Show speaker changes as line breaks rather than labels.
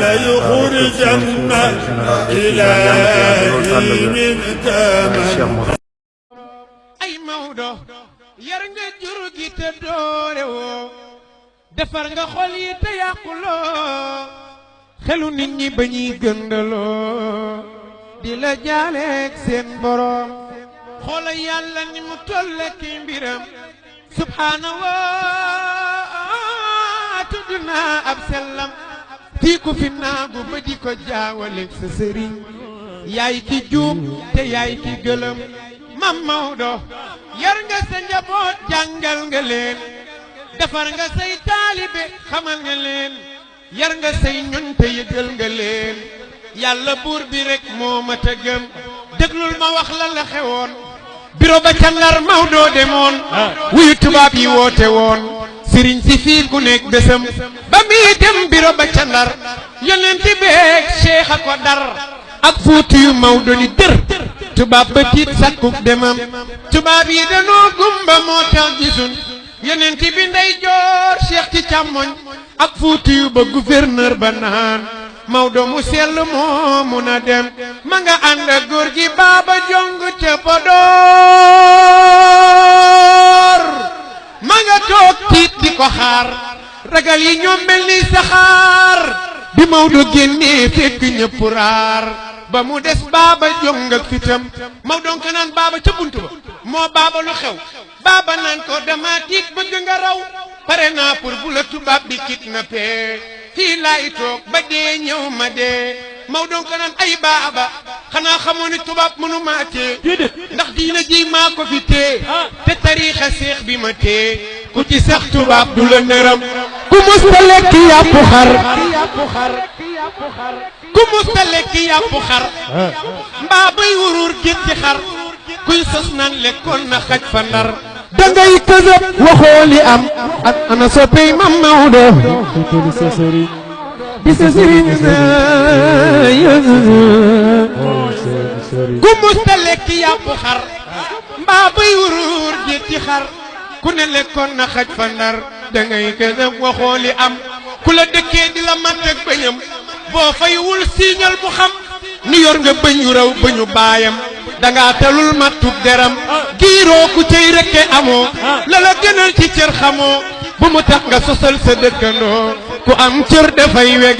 لا يخرجن إلهي من تمن
ay Maodo yar nga jur gi te doore woo defar nga xol yi te yàquloo xelu nit ñi ba ñuy gëndaloo di la jaaleeg seen boroom xoola yàlla ni mu tolle ki mbiram subhaanahu tudd naa ab sellam tii ku fi naagu ba di ko jaawaleeg sa sëriñ yaay ki juum te yaay ki gëlëm Mam Maodo yar nga sa njaboot jàngal nga leen defar nga say taalibe xamal nga leen yar nga say ñoñ te yëgal nga leen yàlla buur bi rek moo mat a gëm déglul ma wax la la xewoon biro ba ca Ndar Maodo demoon wuyu tubaab yi woote woon sëriñ si fii ku nekk bésam ba muy dem biro ba ca Ndar yonent beeg Cheikh a ko dar ak fuuti yu Maodo ni dër tubaab ba tiit sakkuk demam tubaab yi danoo gumba moo tax gisun yonent bi ndey joor Cheikh ci càmmoñ ak fuuti yu ba gouverneur ba naan Maodo mu sell moo mun a dem ma nga ànd ak góor gi baaba jong ca Podor ma nga toog tiit di ko xaar ragal yi ñoom mel ni saxaar bi Maodo génnee fekk ñëpp raar ba mu des baaba jong ak fitam Maodo ko naan baaba ca buntu ba moo baaba lu xew baaba naan ko dama tiit bëgg nga raw pare naa pour bu la tubaab bi kidnappé fii laay toog ba dee ñëw ma dee Maodo ko naan ay baaba xanaa xamoo ni tubaab mënu maa tee ndax diina ji maa ko fi tee te tariixa seex bi ma tee ku ci sax tubaab du la nërëm ku musta lekk yàpp xar ku musta lekk yàpp xar mbaa bay wuruur gétti xar kuy sos naan lekkoon na xaj fa Ndar dangay kësëb waxoo li am ak ana soppey Mam Maodo di sa sëriñ ku musta lekk yàpp xar mbaa bay wuruur gétti xar ku ne lekkoon na xaj fa Ndar dangay kësëb waxoo li am ku la dëkkee di la mat ak bëñam boo faywul siiñal mu xam ni yor nga bëñ yu raw bëñu baayam dangaa talul mattub deram giiroo ku cay rekke amoo la la gënal ci cër xamoo bu mu tax nga sosal sa dëkkandoo ku am cër dafay wega